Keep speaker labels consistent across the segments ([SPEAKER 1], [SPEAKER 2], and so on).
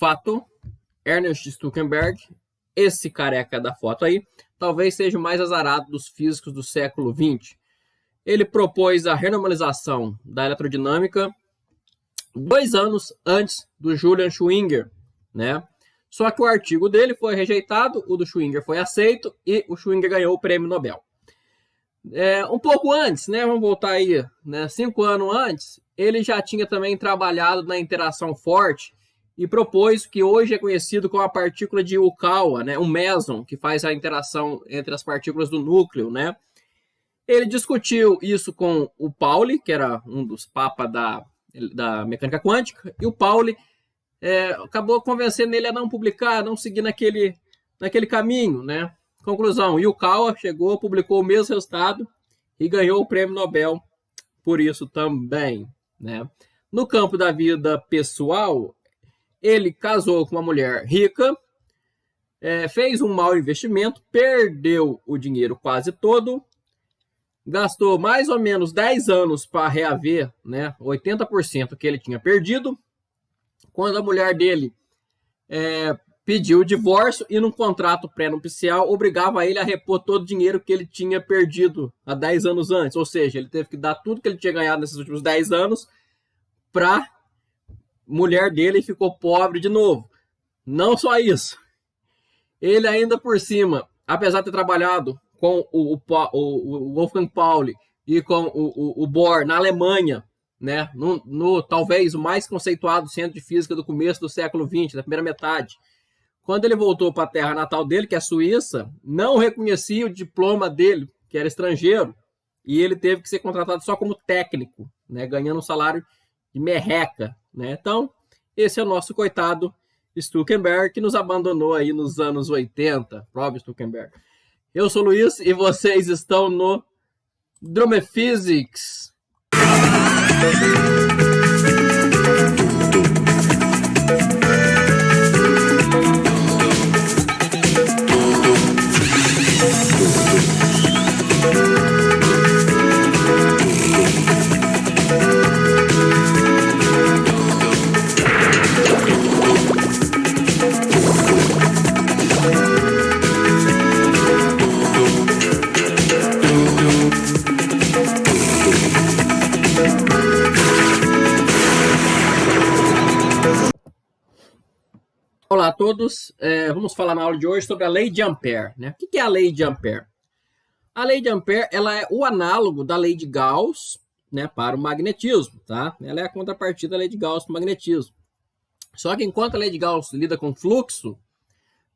[SPEAKER 1] fato, Ernest Stueckelberg, esse careca da foto aí, talvez seja o mais azarado dos físicos do século XX. Ele propôs a renormalização da eletrodinâmica 2 anos antes do Julian Schwinger, né? Só que o artigo dele foi rejeitado, o do Schwinger foi aceito e o Schwinger ganhou o prêmio Nobel. Um pouco antes, né? Vamos voltar aí, né? 5 anos antes, ele já tinha também trabalhado na interação forte e propôs o que hoje é conhecido como a partícula de Yukawa, né? Um meson, que faz a interação entre as partículas do núcleo, né? Ele discutiu isso com o Pauli, que era um dos papas da mecânica quântica, e o Pauli acabou convencendo ele a não publicar, não seguir naquele caminho, né? Conclusão, Yukawa chegou, publicou o mesmo resultado e ganhou o prêmio Nobel por isso também, né? No campo da vida pessoal, ele casou com uma mulher rica, fez um mau investimento, perdeu o dinheiro quase todo, gastou mais ou menos 10 anos para reaver, né, 80% que ele tinha perdido. Quando a mulher dele pediu o divórcio e num contrato pré-nupcial obrigava ele a repor todo o dinheiro que ele tinha perdido há 10 anos antes. Ou seja, ele teve que dar tudo que ele tinha ganhado nesses últimos 10 anos para mulher dele e ficou pobre de novo. Não só isso. Ele ainda por cima, apesar de ter trabalhado com o Wolfgang Pauli e com o Bohr na Alemanha, né, no talvez o mais conceituado centro de física do começo do século XX, da primeira metade. Quando ele voltou para a terra natal dele, que é a Suíça, não reconhecia o diploma dele, que era estrangeiro, e ele teve que ser contratado só como técnico, né, ganhando um salário de merreca, né? Então, esse é o nosso coitado Stueckelberg, que nos abandonou aí nos anos 80, Rob Stueckelberg. Eu sou o Luiz e vocês estão no Drama Physics. Olá a todos, vamos falar na aula de hoje sobre a lei de Ampère, né? O que é a lei de Ampère? A lei de Ampère, ela é o análogo da lei de Gauss, né, para o magnetismo, tá? Ela é a contrapartida da lei de Gauss para o magnetismo. Só que enquanto a lei de Gauss lida com fluxo,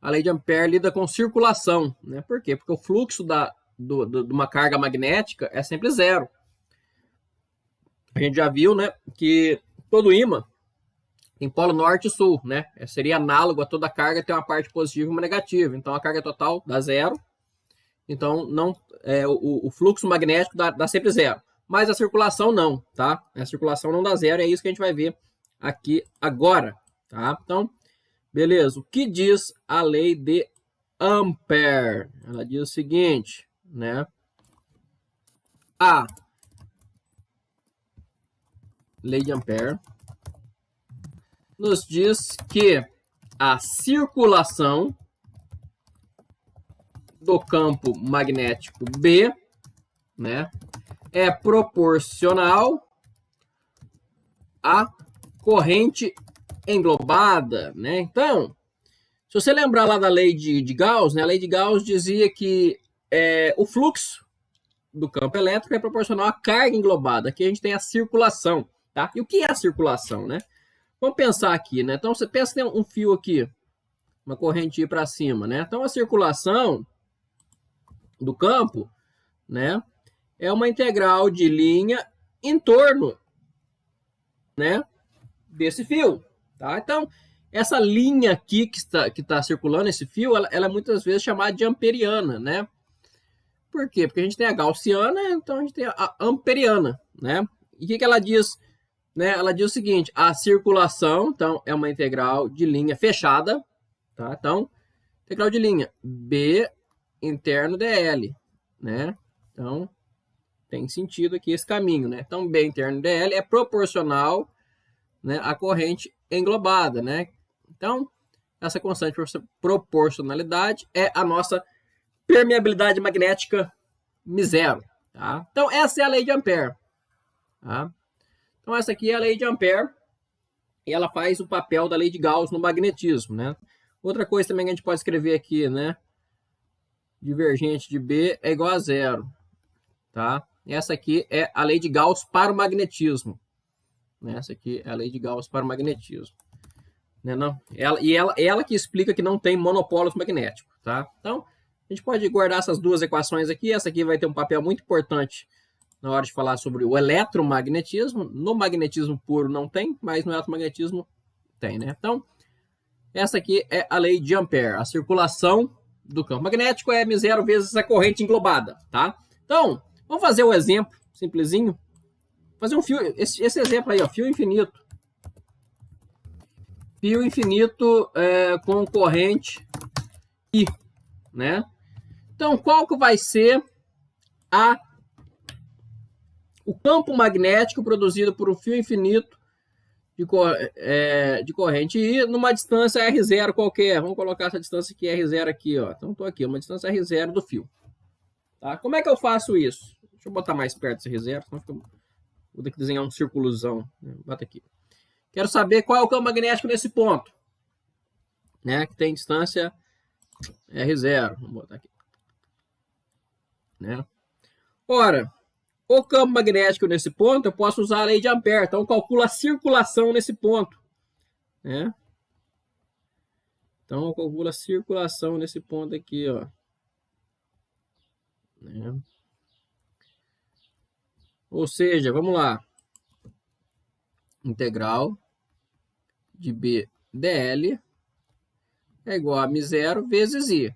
[SPEAKER 1] a lei de Ampère lida com circulação, né? Por quê? Porque o fluxo de uma carga magnética é sempre zero. A gente já viu, né, que todo ímã tem polo norte e sul, né? Seria análogo a toda carga ter uma parte positiva e uma negativa. Então a carga total dá zero. Então o fluxo magnético dá sempre zero. Mas a circulação não, tá? A circulação não dá zero, é isso que a gente vai ver aqui agora, tá? Então, beleza. O que diz a lei de Ampère? Ela diz o seguinte, né? A lei de Ampère nos diz que a circulação do campo magnético B, né, é proporcional à corrente englobada, né? Então, se você lembrar lá da lei de Gauss, né, a lei de Gauss dizia que o fluxo do campo elétrico é proporcional à carga englobada. Aqui a gente tem a circulação, tá? E o que é a circulação, né? Vamos pensar aqui, né? Então, você pensa que tem um fio aqui, uma corrente para cima, né? Então, a circulação do campo, né, é uma integral de linha em torno, né, desse fio, tá? Então, essa linha aqui que está circulando, esse fio, ela é muitas vezes chamada de amperiana, né? Por quê? Porque a gente tem a gaussiana, então a gente tem a amperiana, né? E o que ela diz? Né, ela diz o seguinte, a circulação, então, é uma integral de linha fechada, tá? Então, integral de linha B interno dl, né? Então, tem sentido aqui esse caminho, né? Então, B interno dl é proporcional, né, à corrente englobada, né? Então, essa constante proporcionalidade é a nossa permeabilidade magnética μ0. Tá? Então, essa é a lei de Ampère. Tá? Então, essa aqui é a lei de Ampère e ela faz o papel da lei de Gauss no magnetismo. Né? Outra coisa também que a gente pode escrever aqui, né? Divergente de B é igual a zero. Tá? Essa aqui é a lei de Gauss para o magnetismo. Essa aqui é a lei de Gauss para o magnetismo. Não? Ela que explica que não tem monopolos magnéticos. Tá? Então, a gente pode guardar essas duas equações aqui. Essa aqui vai ter um papel muito importante na hora de falar sobre o eletromagnetismo. No magnetismo puro não tem, mas no eletromagnetismo tem. Né? Então, essa aqui é a lei de Ampère. A circulação do campo magnético é μ0 vezes a corrente englobada. Tá? Então, vamos fazer um exemplo simplesinho. Fazer um fio, esse exemplo aí, ó, fio infinito. Fio infinito com corrente I, né? Então, qual que vai ser o campo magnético produzido por um fio infinito de corrente I numa distância R0 qualquer? Vamos colocar essa distância aqui, R0 aqui, ó. Então, estou aqui, uma distância R0 do fio. Tá? Como é que eu faço isso? Deixa eu botar mais perto esse R0, senão fica... Vou ter que desenhar um círculozão. Bota aqui. Quero saber qual é o campo magnético nesse ponto. Né? Que tem distância R0. Vamos botar aqui. Né? Ora, o campo magnético nesse ponto, eu posso usar a lei de Ampère. Então, eu calculo a circulação nesse ponto. Né? Então, eu calculo a circulação nesse ponto aqui. Ó. Né? Ou seja, vamos lá. Integral de B dl é igual a μ0 vezes I.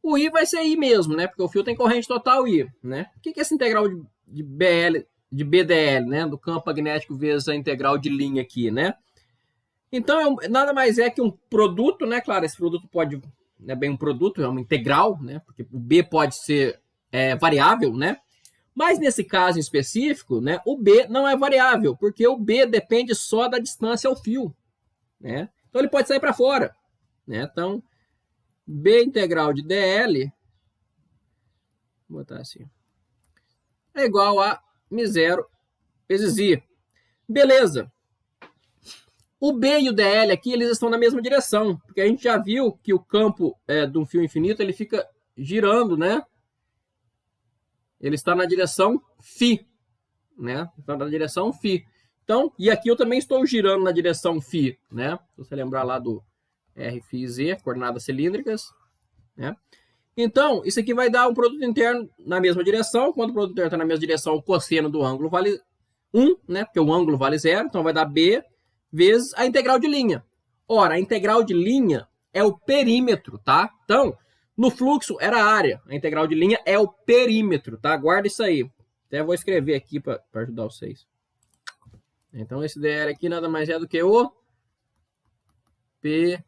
[SPEAKER 1] O I vai ser I mesmo, né? Porque o fio tem corrente total I, né? O que é essa integral de BDL, né? Do campo magnético vezes a integral de linha aqui, né? Então, nada mais é que um produto, né? Claro, esse produto pode... Não é bem um produto, é uma integral, né? Porque o B pode ser variável, né? Mas nesse caso em específico, né? O B não é variável, porque o B depende só da distância ao fio, né? Então, ele pode sair para fora, né? Então... B integral de dl, vou botar assim, é igual a μ0 vezes I. Beleza. O B e o dl aqui, eles estão na mesma direção, porque a gente já viu que o campo de um fio infinito, ele fica girando, né? Ele está na direção φ, né? Está na direção φ. Então, e aqui eu também estou girando na direção φ, né? Se você lembrar lá do R, φ e Z, coordenadas cilíndricas, né? Então, isso aqui vai dar um produto interno na mesma direção. Quando o produto interno está na mesma direção, o cosseno do ângulo vale 1, né? Porque o ângulo vale 0, então vai dar B vezes a integral de linha. Ora, a integral de linha é o perímetro, tá? Então, no fluxo era a área, a integral de linha é o perímetro, tá? Guarda isso aí. Até vou escrever aqui para ajudar vocês. Então, esse dr aqui nada mais é do que o perímetro,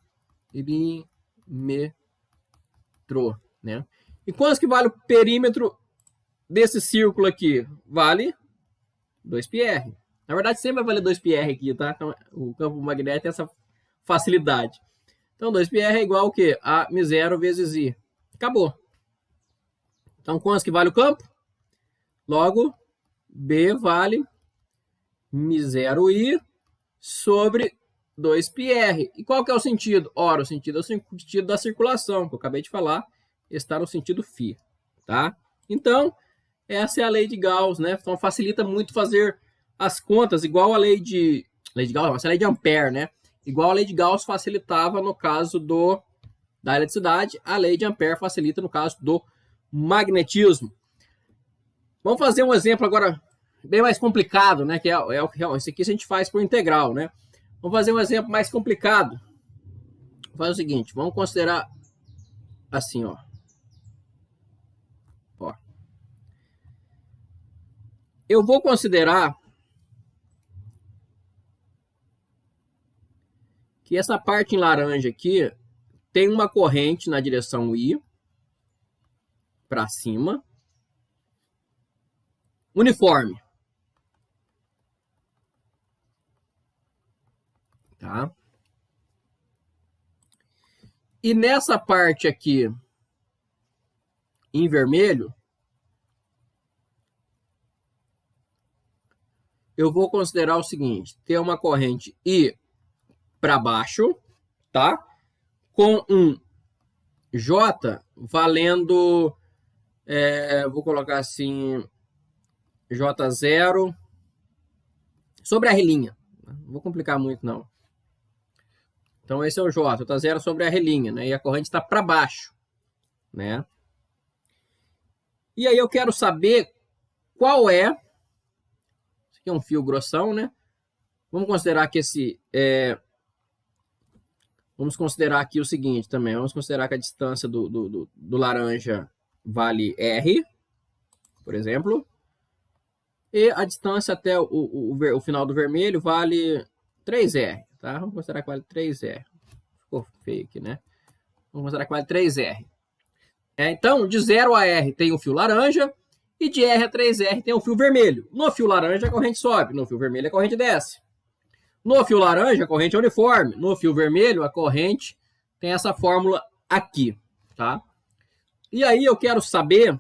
[SPEAKER 1] né? E quanto que vale o perímetro desse círculo aqui? Vale 2πr. Na verdade, sempre vai valer 2πr aqui, tá? Então, o campo magnético tem essa facilidade. Então, 2πr é igual ao quê? A μ0 vezes I. Acabou. Então, quanto que vale o campo? Logo, B vale μ0I sobre 2πr. E qual que é o sentido? Ora, o sentido é o sentido da circulação, que eu acabei de falar, está no sentido φ, tá? Então, essa é a lei de Gauss, né? Então, facilita muito fazer as contas, igual a lei de Gauss, essa é a lei de Ampère, né? Igual a lei de Gauss facilitava no caso da eletricidade, a lei de Ampère facilita no caso do magnetismo. Vamos fazer um exemplo agora bem mais complicado, né? Que esse aqui a gente faz por integral, né? Vamos fazer um exemplo mais complicado. Vamos fazer o seguinte, vamos considerar assim, ó. Eu vou considerar que essa parte em laranja aqui tem uma corrente na direção I para cima, uniforme. Tá? E nessa parte aqui, em vermelho, eu vou considerar o seguinte, ter uma corrente I para baixo, tá? Com um J valendo, vou colocar assim, J0 sobre R'. Não vou complicar muito, não. Então, esse é o J, J0 sobre R', né? E a corrente está para baixo, né? E aí eu quero saber qual é... Isso aqui é um fio grossão, né? Vamos considerar que vamos considerar aqui o seguinte também. Vamos considerar que a distância do laranja vale R, por exemplo. E a distância até o final do vermelho vale 3R, tá? Vamos considerar que vale 3R. Ficou feio aqui, né? Vamos considerar que vale 3R. Então, de 0 a R tem o fio laranja e de R a 3R tem o fio vermelho. No fio laranja, a corrente sobe. No fio vermelho, a corrente desce. No fio laranja, a corrente é uniforme. No fio vermelho, a corrente tem essa fórmula aqui, tá? E aí eu quero saber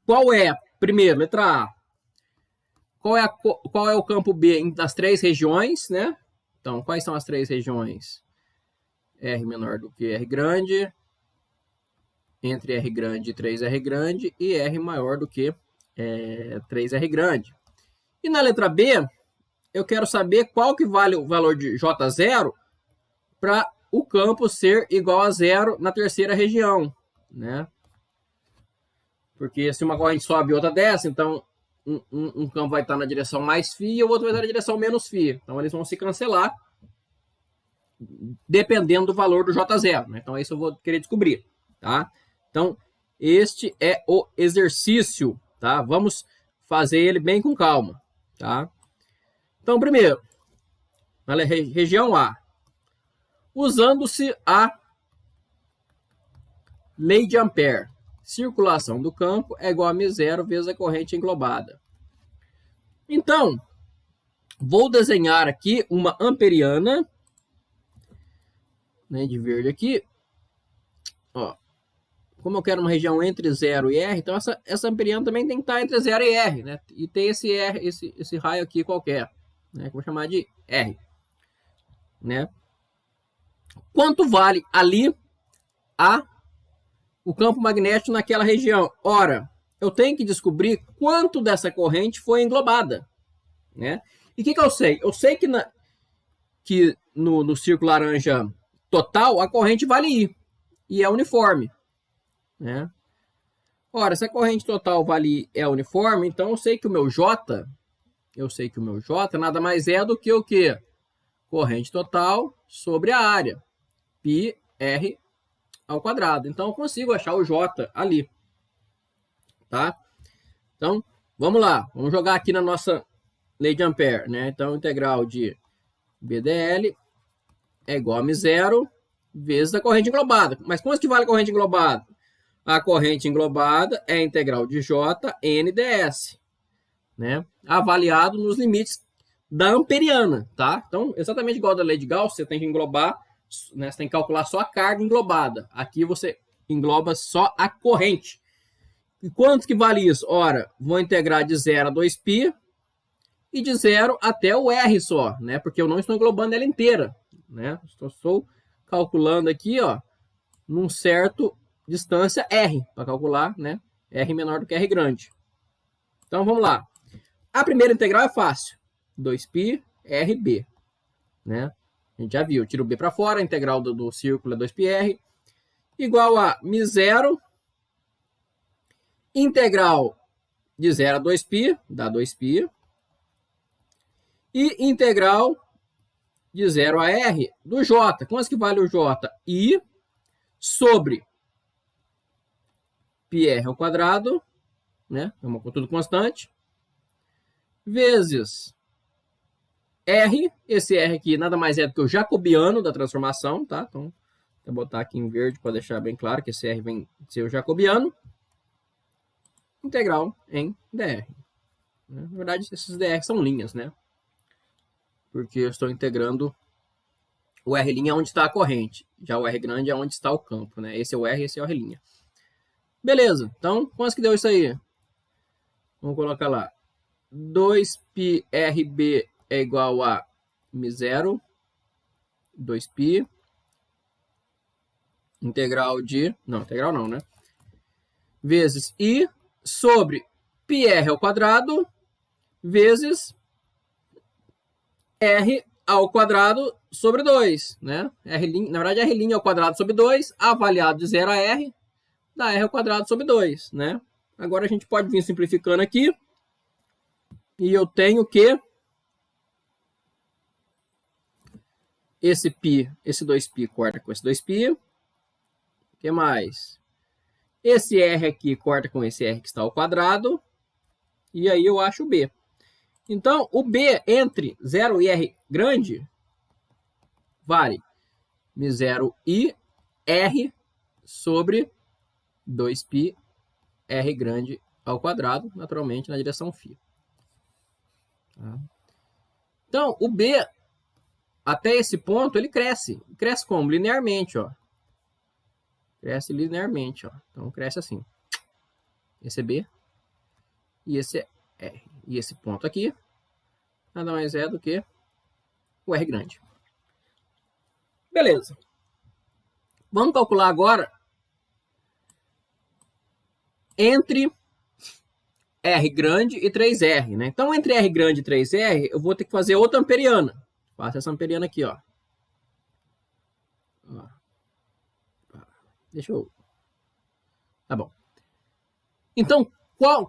[SPEAKER 1] qual é, primeiro, letra A, qual é o campo B das três regiões, né? Então, quais são as três regiões? R menor do que R grande, entre R grande e 3R grande, e R maior do que 3R grande. E na letra B, eu quero saber qual que vale o valor de J0 para o campo ser igual a zero na terceira região, né? Porque se uma corrente sobe e outra desce, então um campo vai estar na direção mais φ e o outro vai estar na direção menos φ. Então eles vão se cancelar dependendo do valor do J0, né? Então isso eu vou querer descobrir, tá? Então este é o exercício, tá? Vamos fazer ele bem com calma, tá? Então primeiro, na região A, usando-se a lei de Ampère, circulação do campo é igual a μ0 vezes a corrente englobada. Então, vou desenhar aqui uma amperiana, né, de verde aqui. Ó, como eu quero uma região entre 0 e R, então essa amperiana também tem que estar entre 0 e R, né? E tem esse R, esse raio aqui qualquer, né, que eu vou chamar de R, né? Quanto vale ali o campo magnético naquela região? Ora, eu tenho que descobrir quanto dessa corrente foi englobada, né? E o que eu sei? Eu sei que no círculo laranja total, a corrente vale I, e é uniforme, né? Ora, se a corrente total vale I, é uniforme, então eu sei que o meu J, nada mais é do que o quê? Corrente total sobre a área, πr ao quadrado. Então, eu consigo achar o J ali, tá? Então, vamos lá. Vamos jogar aqui na nossa lei de Ampère, né? Então, integral de BDL é igual a μ0 vezes a corrente englobada. Mas quanto que vale a corrente englobada? A corrente englobada é a integral de J n ds, né? Avaliado nos limites da amperiana, tá? Então, exatamente igual da lei de Gauss, você tem que englobar, né, você tem que calcular só a carga englobada. Aqui você engloba só a corrente. E quanto que vale isso? Ora, vou integrar de 0 a 2π e de 0 até o R só, né? Porque eu não estou englobando ela inteira, né? Estou calculando aqui, ó, num certo distância R, para calcular, né? R menor do que R grande. Então, vamos lá. A primeira integral é fácil. 2π RB, né? A gente já viu, tiro o B para fora, a integral do círculo é 2πr, igual a μ0, integral de 0 a 2π, dá 2π, e integral de 0 a R do J. Quanto que vale o J? I sobre πr ao quadrado, né? É tudo constante, vezes R, esse R aqui nada mais é do que o jacobiano da transformação, tá? Então, vou botar aqui em verde para deixar bem claro que esse R vem ser o jacobiano, integral em dr. Na verdade, esses dr são linhas, né? Porque eu estou integrando O R' é onde está a corrente. Já o R grande é onde está o campo, né? Esse é o R, esse é o R'. Beleza. Então, quanto que deu isso aí? Vamos colocar lá. 2πRB é igual a μ0. 2π. Integral de... Não, integral não, né? Vezes I sobre πr ao quadrado vezes R ao quadrado sobre 2, né? Na verdade, R' ao quadrado sobre 2, avaliado de 0 a R, dá R ao quadrado sobre 2, né? Agora a gente pode vir simplificando aqui. E eu tenho que esse π, esse 2π corta com esse 2π. O que mais? Esse R aqui corta com esse R que está ao quadrado. E aí eu acho o B. Então, o B entre 0 e R grande vale μ0i R sobre 2π R grande ao quadrado, naturalmente na direção φ. Então, o B, até esse ponto, ele cresce. Cresce como? Linearmente, ó. Cresce linearmente, ó. Então, cresce assim. Esse é B e esse é R. E esse ponto aqui nada mais é do que o R grande. Beleza. Vamos calcular agora entre R grande e 3R, né? Então, entre R grande e 3R, eu vou ter que fazer outra amperiana. Faço essa amperiana aqui, ó. Deixa eu... Tá bom. Então,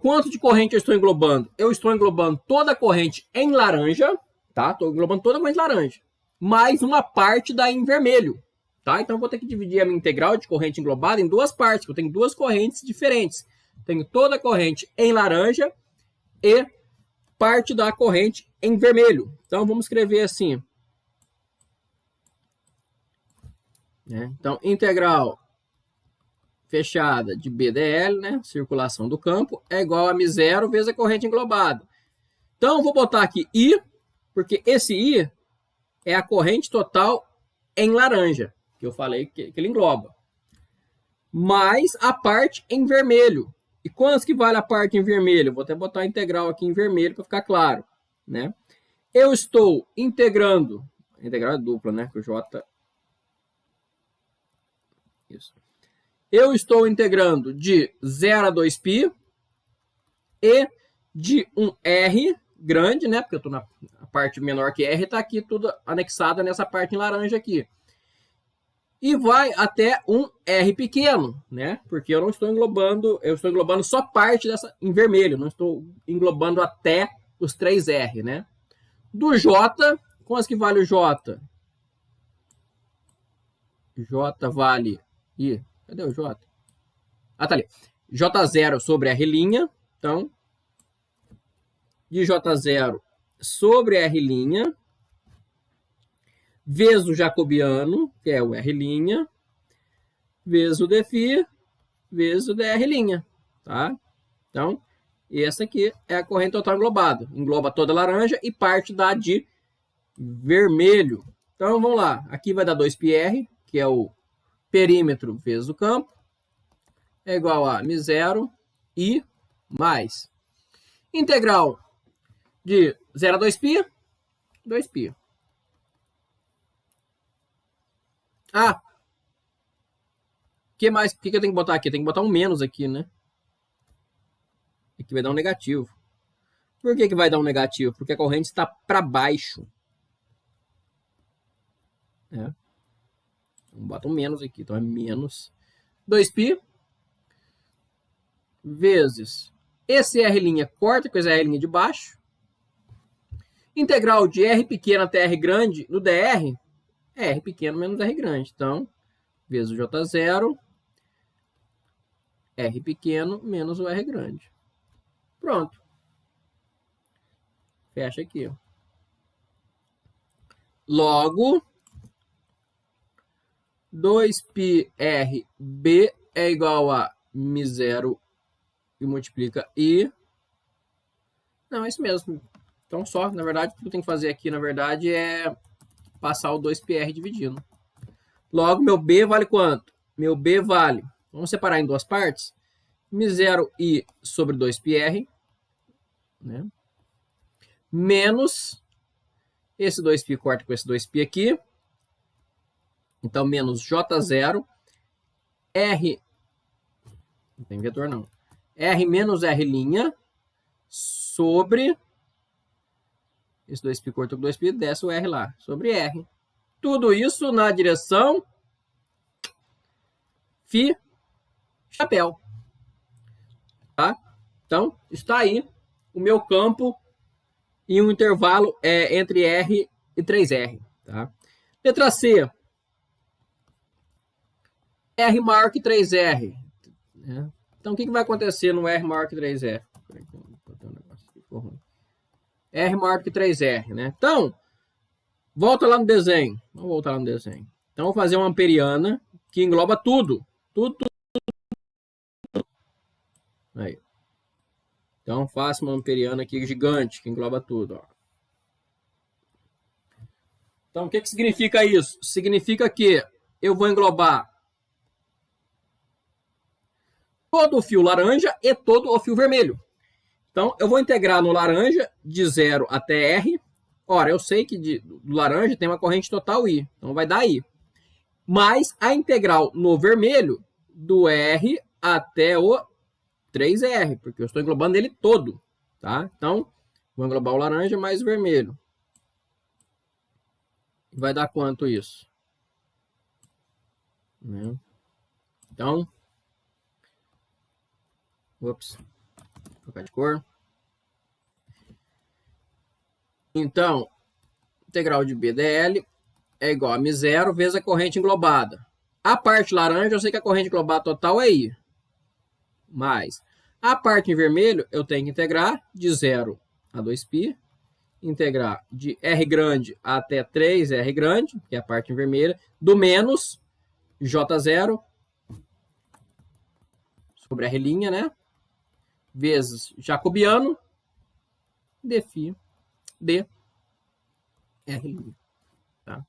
[SPEAKER 1] quanto de corrente eu estou englobando? Eu estou englobando toda a corrente em laranja, tá? Estou englobando toda a corrente laranja, mais uma parte da em vermelho, tá? Então, eu vou ter que dividir a minha integral de corrente englobada em duas partes, eu tenho duas correntes diferentes. Tenho toda a corrente em laranja e parte da corrente em vermelho. Então, vamos escrever assim. Então, integral fechada de BDL, né? Circulação do campo, é igual a μ0 vezes a corrente englobada. Então, vou botar aqui I, porque esse I é a corrente total em laranja, que eu falei que ele engloba. Mais a parte em vermelho. E quantos que vale a parte em vermelho? Vou até botar a integral aqui em vermelho para ficar claro, né? Eu estou integrando, a integral é dupla, né? Que o J... Isso. Eu estou integrando de 0 a 2π e de um R grande, né? Porque eu estou na parte menor que R, está aqui tudo anexado nessa parte em laranja aqui. E vai até um R pequeno, né? Porque eu não estou englobando, eu estou englobando só parte dessa em vermelho, não estou englobando até os 3R, né? Do J, quanto que vale o J? J vale... Ih, cadê o J? Ah, tá ali. J0 sobre R', então, de J0 sobre R', vezes o jacobiano, que é o R', vezes o dφ, vezes o dr', tá? Então, essa aqui é a corrente total englobada. Engloba toda a laranja e parte da de vermelho. Então, vamos lá. Aqui vai dar 2πr, que é o perímetro vezes o campo, é igual a μ0 i mais integral de 0 a 2π, 2π. Ah, que mais? O que eu tenho que botar aqui? Tem que botar um menos aqui, né? Aqui vai dar um negativo. Por que vai dar um negativo? Porque a corrente está para baixo. Então, bota um menos aqui. Então, é menos 2π vezes esse R' corta com esse R' de baixo. Integral de R pequeno até R grande no dr é R pequeno menos R grande. Então, vezes o J0, R pequeno menos o R grande. Pronto. Fecha aqui. Ó. Logo, 2πRB é igual a μ0 e multiplica I. Não, é isso mesmo. Então, só, na verdade, o que eu tenho que fazer aqui, na verdade, é passar o 2πr dividindo. Logo, meu B vale quanto? Meu B vale, vamos separar em duas partes, μ0i sobre 2πr, né? Menos esse 2π corta com esse 2π aqui. Então, menos J0, R, não tem vetor não, R menos R' sobre, esse 2π cortou com 2π, desce o R lá, sobre R. Tudo isso na direção Φ chapéu. Tá? Então, está aí o meu campo em um intervalo entre R e 3R. Tá? Letra C. R maior que 3R. Né? Então, o que vai acontecer no R maior que 3R? R maior que 3R. Né? Então, volta lá no desenho. Vamos voltar lá no desenho. Então, vou fazer uma amperiana que engloba tudo. Tudo. Aí. Então, faço uma amperiana aqui gigante, que engloba tudo. Ó. Então, o que significa isso? Significa que eu vou englobar todo o fio laranja e todo o fio vermelho. Então, eu vou integrar no laranja de 0 até R. Ora, eu sei que do laranja tem uma corrente total I. Então, vai dar I. Mais a integral no vermelho do R até o 3R, porque eu estou englobando ele todo, tá? Então, vou englobar o laranja mais o vermelho. Vai dar quanto isso? Né? Então, ops, vou trocar de cor. Então, integral de BDL é igual a μ0 vezes a corrente englobada. A parte laranja, eu sei que a corrente englobada total é I. Mais a parte em vermelho, eu tenho que integrar de 0 a 2π, integrar de R grande até 3R grande, que é a parte em vermelho, do menos J0 sobre R', né? Vezes jacobiano, dφ de R'. Tá?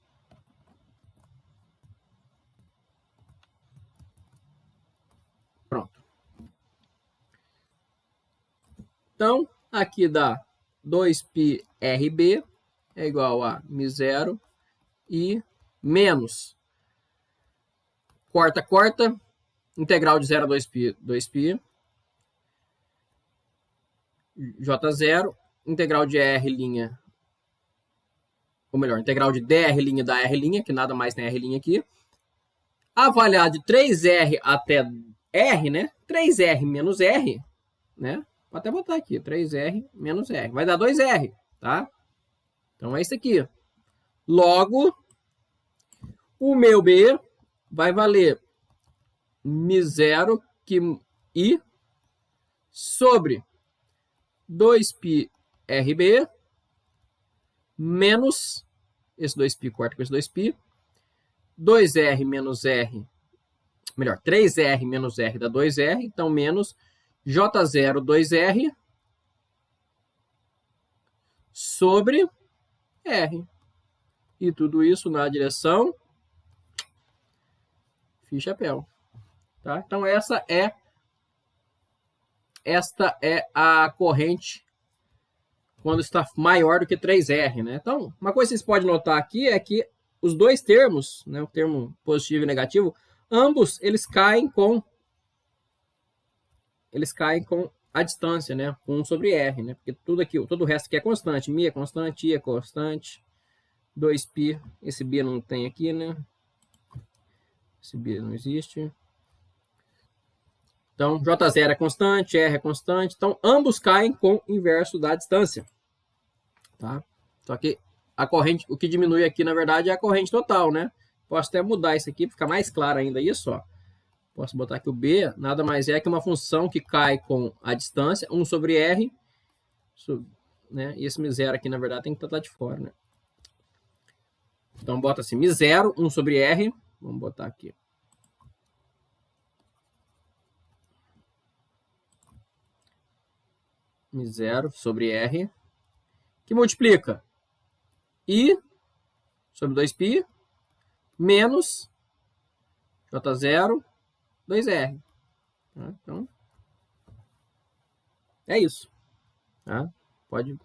[SPEAKER 1] Pronto. Então, aqui dá 2πRB é igual a μ0 e menos. Corta, integral de 0 a 2π, 2π. J0, integral de R', ou melhor, integral de dR' da R', que nada mais tem R' aqui. Avaliar de 3R até R, né? 3R menos R, né? Vou até botar aqui, 3R menos R. Vai dar 2R, tá? Então, é isso aqui. Logo, o meu B vai valer μ0 que I sobre 2πRB menos, esse 2π corta com esse 2π, 2R menos R, melhor, 3R menos R dá 2R, então menos J0 2R sobre R. E tudo isso na direção Φ chapéu. Tá? Então, esta é a corrente quando está maior do que 3R. Né? Então, uma coisa que vocês podem notar aqui é que os dois termos, né, o termo positivo e negativo, ambos eles caem com a distância, né? 1 sobre R, né? Porque todo o resto aqui é constante. Mi é constante, I é constante. 2π, esse B não tem aqui, né? Esse B não existe. Então, J0 é constante, R é constante. Então, ambos caem com o inverso da distância. Tá? Só que a corrente, o que diminui aqui, na verdade, é a corrente total, né? Posso até mudar isso aqui para ficar mais claro ainda isso, ó. Posso botar aqui o B, nada mais é que uma função que cai com a distância, 1 sobre R, né? E esse μ0 aqui, na verdade, tem que estar de fora, né? Então, bota assim, μ0, 1 sobre R, vamos botar aqui. μ0 sobre R, que multiplica I sobre 2π menos J0, 2R. Tá? Então, é isso. Tá? Pode...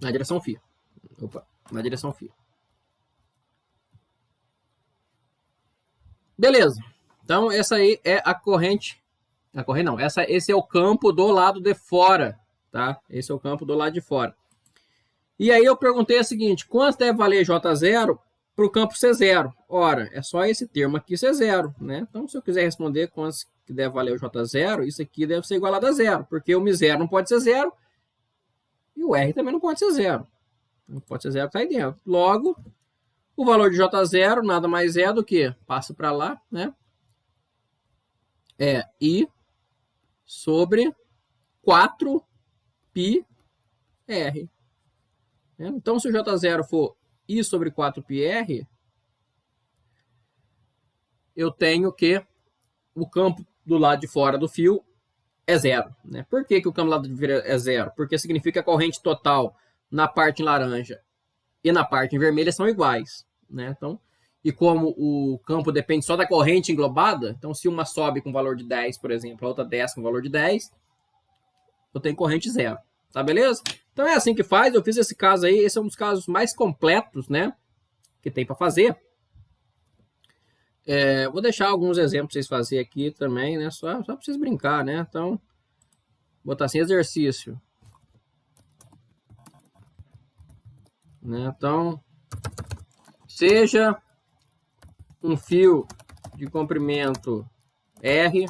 [SPEAKER 1] Na direção φ. Opa, na direção φ. Beleza. Então, essa aí é a corrente. A corrente não. Esse é o campo do lado de fora. Tá? Esse é o campo do lado de fora. E aí eu perguntei o seguinte. Quanto deve valer J0 para o campo C0? Ora, é só esse termo aqui C0. Né? Então, se eu quiser responder quanto que deve valer o J0, isso aqui deve ser igualado a zero. Porque o μ0 não pode ser zero. E o R também não pode ser zero. Não pode ser zero que está aí dentro. Logo, o valor de J0 nada mais é do que, passa para lá, né? É I sobre 4πr. Então, se o J0 for I sobre 4πr, eu tenho que o campo do lado de fora do fio é zero. Né? Por que o campo do lado de fora é zero? Porque significa que a corrente total na parte em laranja e na parte em vermelha são iguais. Né? Então, e como o campo depende só da corrente englobada, então se uma sobe com valor de 10, por exemplo, a outra desce com valor de 10, eu tenho corrente zero. Tá beleza? Então é assim que faz. Eu fiz esse caso aí. Esse é um dos casos mais completos, né? Que tem para fazer. Vou deixar alguns exemplos para vocês fazerem aqui também, né? Só para vocês brincar, né? Então, vou botar assim, exercício. Né? Então, seja um fio de comprimento R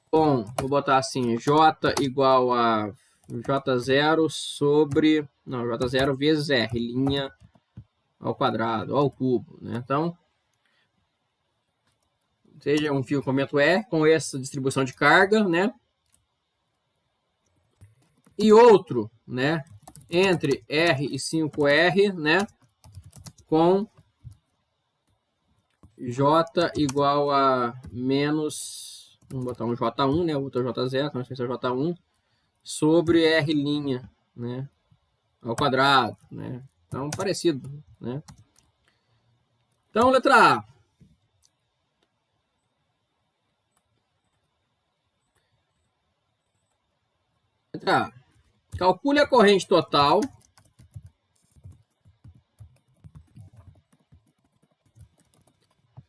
[SPEAKER 1] com, vou botar assim, J igual a J0 sobre, não, J0 vezes R, linha ao quadrado, ao cubo, né? Então, seja um fio de comprimento R com essa distribuição de carga, né? E outro, né? Entre R e 5R, né? Com J igual a menos, vamos botar um J1, né? Outro J0, então esse é J1, sobre R', né? Ao quadrado, né? Então, parecido, né? Então, letra A. Letra A. Calcule a corrente total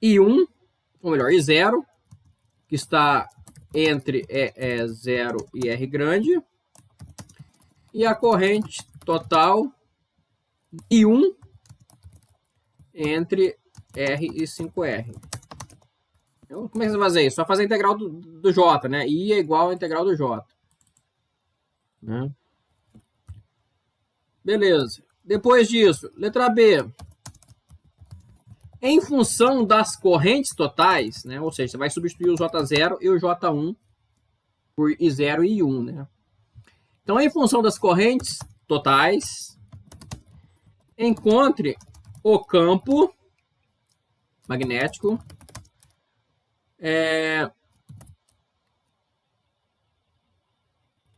[SPEAKER 1] I1, ou melhor, I0, que está entre E0 e R grande, e a corrente total I1 entre R e 5R. Então, como é que você vai fazer isso? Só fazer a integral do J, né? I é igual à integral do J. Né? Beleza. Depois disso, letra B. Em função das correntes totais, né? Ou seja, você vai substituir o J0 e o J1 por I0 e I1, né? Então, em função das correntes totais, encontre o campo magnético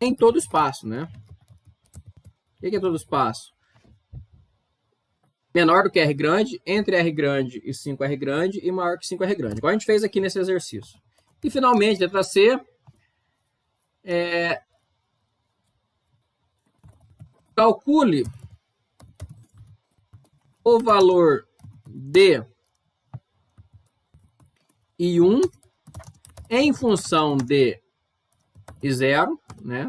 [SPEAKER 1] em todo o espaço, né? O que é todo o espaço? Menor do que R grande, entre R grande e 5R grande e maior que 5R grande. Igual a gente fez aqui nesse exercício. E, finalmente, letra C. Calcule o valor de I1 em função de I0, né?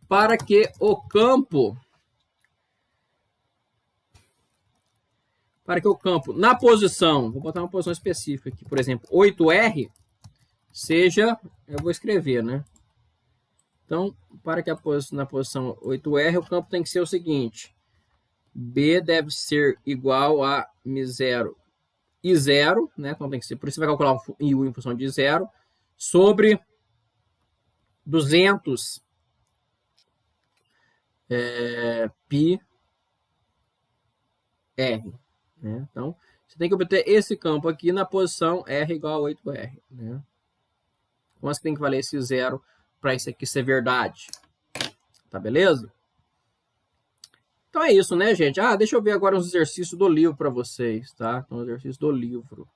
[SPEAKER 1] Para que o campo na posição, vou botar uma posição específica aqui, por exemplo, 8R, seja, eu vou escrever, né? Então, para que na posição 8R, o campo tem que ser o seguinte: B deve ser igual a μ0 I0, né? Então tem que ser, por isso você vai calcular o I1 em função de I0, sobre 200 π R. Né? Então, você tem que obter esse campo aqui na posição R igual a 8R. Né? Quanto que tem que valer esse zero para isso aqui ser verdade? Tá beleza? Então é isso, né, gente? Deixa eu ver agora os exercícios do livro para vocês, tá? Então, exercício do livro.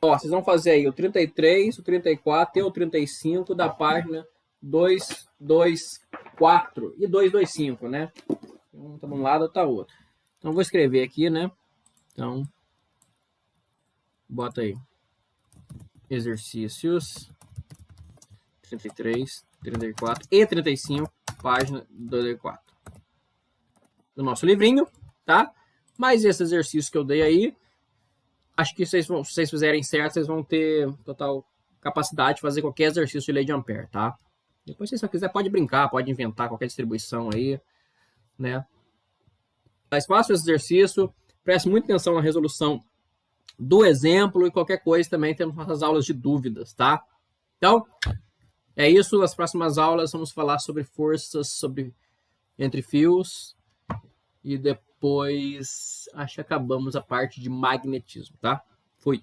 [SPEAKER 1] Ó, vocês vão fazer aí o 33, o 34 e o 35 da página 224 e 225, né? Um tá de um lado, outro tá outro. Então, vou escrever aqui, né? Então, bota aí. Exercícios 33, 34 e 35, página 224. Do nosso livrinho, tá? Mas esse exercício que eu dei aí, acho que se vocês fizerem certo, vocês vão ter total capacidade de fazer qualquer exercício de lei de Ampère, tá? Depois, se você quiser, pode brincar, pode inventar qualquer distribuição aí, né? Mas faça esse exercício, preste muita atenção na resolução do exemplo e qualquer coisa também temos nossas aulas de dúvidas, tá? Então, é isso. Nas próximas aulas vamos falar sobre forças entre fios e depois acho que acabamos a parte de magnetismo, tá? Fui.